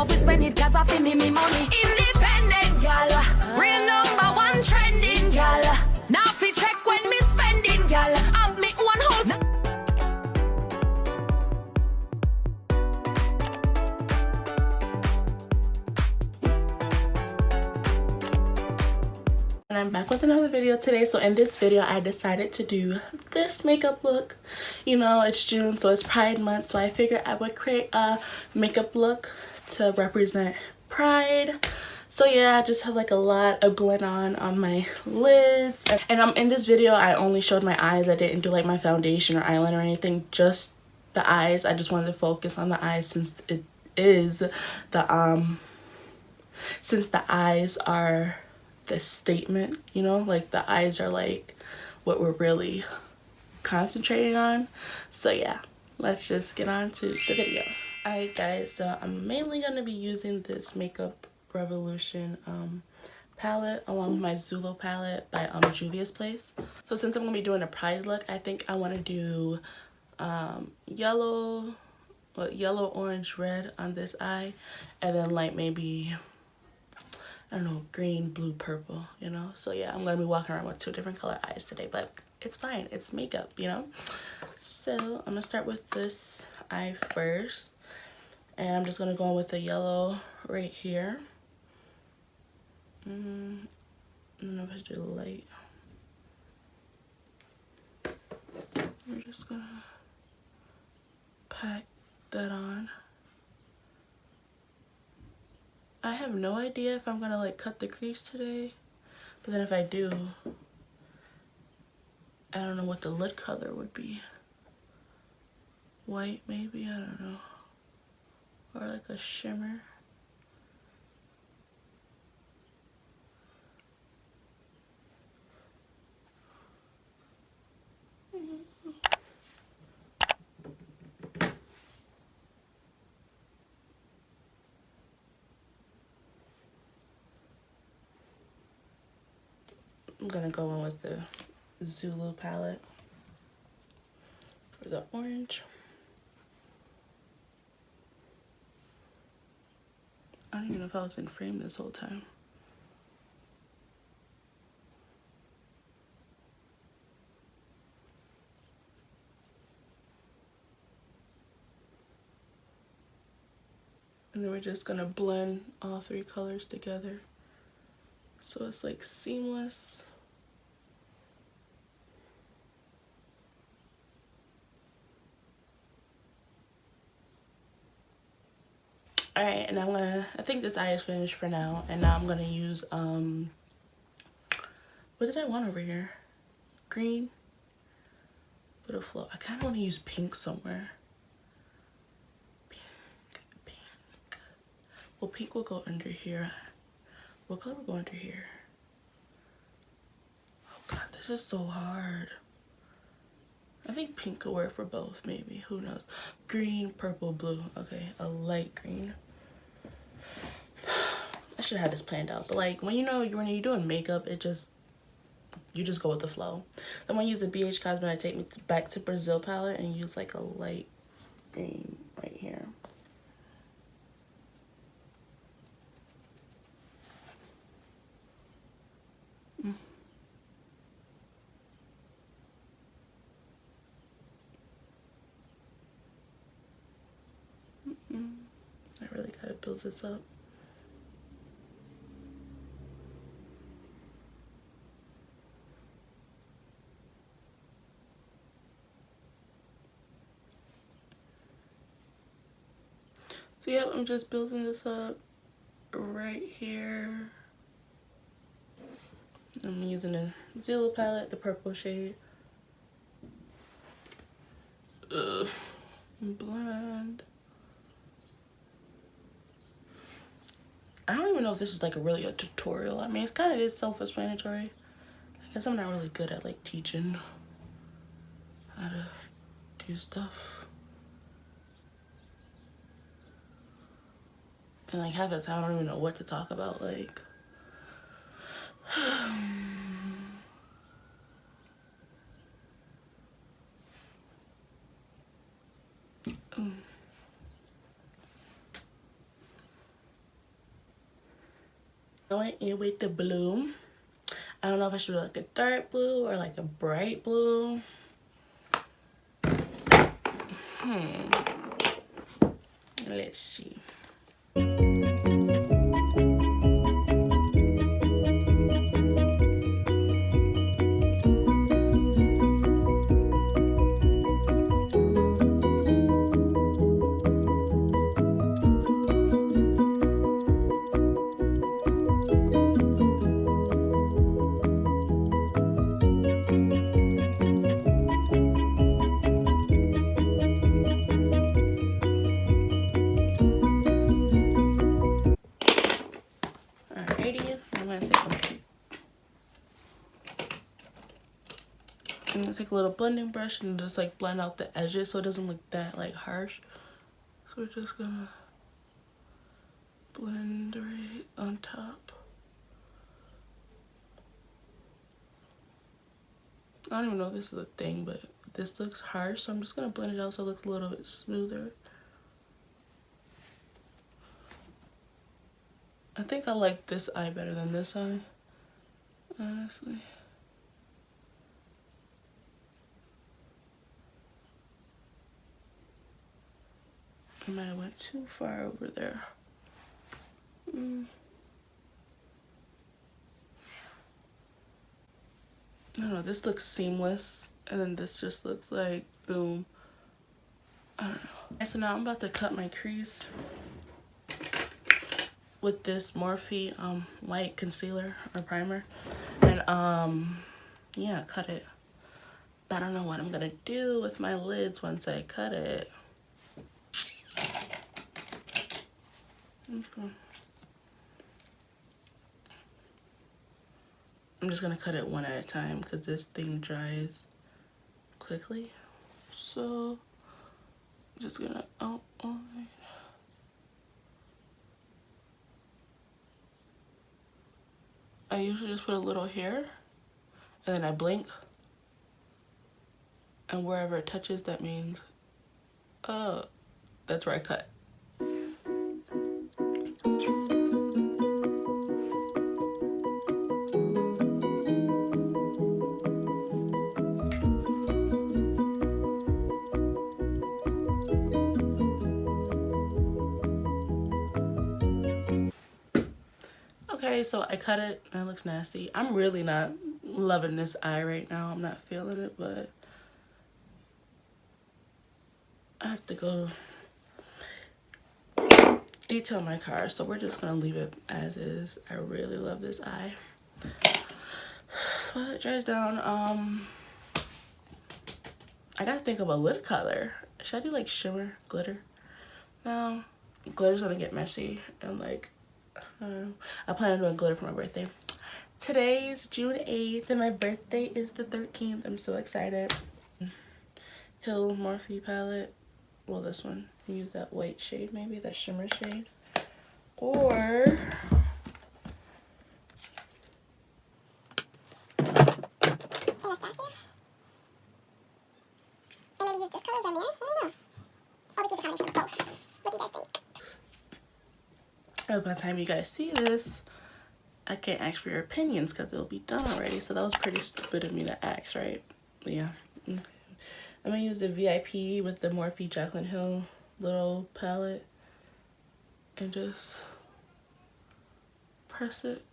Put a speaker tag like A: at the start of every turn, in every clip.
A: how we spend it, cause I feel me money. Independent gal, real number one trending gal. Now fi check when me spending gal. Have me one house.
B: And I'm back with another video today. So in this video I decided to do this makeup look. You know, it's June, so it's Pride month, so I figured I would create a makeup look to represent Pride. So yeah, I just have like a lot of going on my lids. And in this video I only showed my eyes. I didn't do like my foundation or eyeliner or anything, just the eyes. I just wanted to focus on the eyes since it is the since the eyes are the statement, you know, like the eyes are like what we're really concentrating on. So yeah, let's just get on to the video. Alright guys, so I'm mainly going to be using this Makeup Revolution palette along with my Zulu palette by Juvia's Place. So since I'm going to be doing a Pride look, I think I want to do yellow, orange, red on this eye, and then like maybe, I don't know, green, blue, purple, you know? So yeah, I'm gonna be walking around with 2 different color eyes today, but it's fine, it's makeup, you know? So I'm gonna start with this eye first, and I'm just gonna go in with the yellow right here. I don't know if I should do light. I'm just gonna pack that on. I have no idea if I'm gonna like cut the crease today, but then if I do, I don't know what the lid color would be. White maybe, I don't know, or like a shimmer. I'm gonna go in with the Zulu palette for the orange. I don't even know if I was in frame this whole time. And then we're just gonna blend all 3 colors together, so it's like seamless. Alright, and I think this eye is finished for now, and now I'm gonna use, what did I want over here? Green? With a flow. I kinda wanna use pink somewhere. Pink. Well, pink will go under here. What color will go under here? Oh god, this is so hard. I think pink could work for both, maybe. Who knows? Green, purple, blue. Okay, a light green. I should have had this planned out, but like when you're doing makeup, you just go with the flow. I'm gonna use the BH Cosmetics Take Me Back to Brazil palette and use like a light green right here. I really gotta build this up. So yeah, I'm just building this up right here. I'm using a Zulu palette, the purple shade. Blend. I don't even know if this is like really a tutorial. I mean, it's kind of is self-explanatory. I guess I'm not really good at like teaching how to do stuff. And like half the time I don't even know what to talk about, like I went in with the blue. I don't know if I should do like a dark blue or like a bright blue. Let's see. Alrighty, I'm gonna take a little blending brush and just like blend out the edges so it doesn't look that like harsh. So we're just gonna blend right on top. I don't even know if this is a thing, but this looks harsh, so I'm just gonna blend it out so it looks a little bit smoother. I think I like this eye better than this eye, honestly. I might have went too far over there. I don't know, this looks seamless, and then this just looks like boom. I don't know. Okay, so now I'm about to cut my crease with this Morphe white concealer or primer, and yeah, cut it. But I don't know what I'm gonna do with my lids once I cut it. I'm just gonna cut it one at a time because this thing dries quickly. So I'm just gonna outline. I usually just put a little here and then I blink, and wherever it touches, that means that's where I cut. Okay, so I cut it and it looks nasty. I'm really not loving this eye right now. I'm not feeling it, but I have to go detail my car, so we're just gonna leave it as is. I really love this eye. So while it dries down, I gotta think of a lid color. Should I do like shimmer glitter? No, glitter's gonna get messy, and like I plan on doing glitter for my birthday. Today's June 8th and my birthday is the 13th. I'm so excited. Hill Morphe palette. Well, this one. Use that white shade, maybe that shimmer shade. Or by the time you guys see this, I can't ask for your opinions because it'll be done already. So that was pretty stupid of me to ask, right? Yeah. I'm gonna use the VIP with the Morphe Jaclyn Hill little palette and just press it.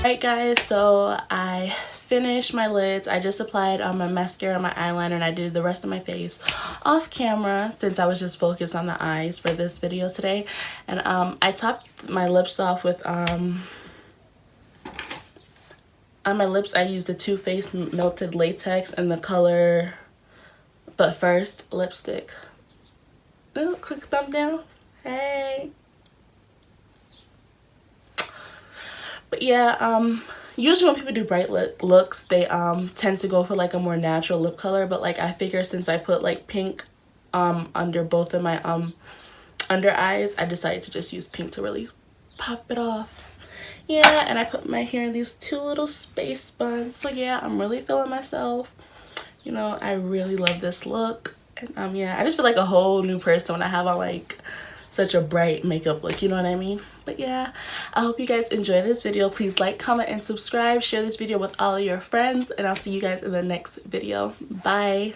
B: Alright guys, so I finished my lids. I just applied my mascara, my eyeliner, and I did the rest of my face off camera since I was just focused on the eyes for this video today. And I topped my lips off with on my lips I used the Too Faced Melted Latex in the color But First lipstick. Ooh, quick thumb down. Hey. But yeah, usually when people do bright looks, they tend to go for like a more natural lip color, but like I figure since I put like pink under both of my under eyes, I decided to just use pink to really pop it off. Yeah, and I put my hair in these two little space buns. So yeah, I'm really feeling myself. You know, I really love this look. And yeah, I just feel like a whole new person when I have on like such a bright makeup look, you know what I mean? But yeah, I hope you guys enjoy this video. Please like, comment, and subscribe. Share this video with all of your friends, and I'll see you guys in the next video. Bye.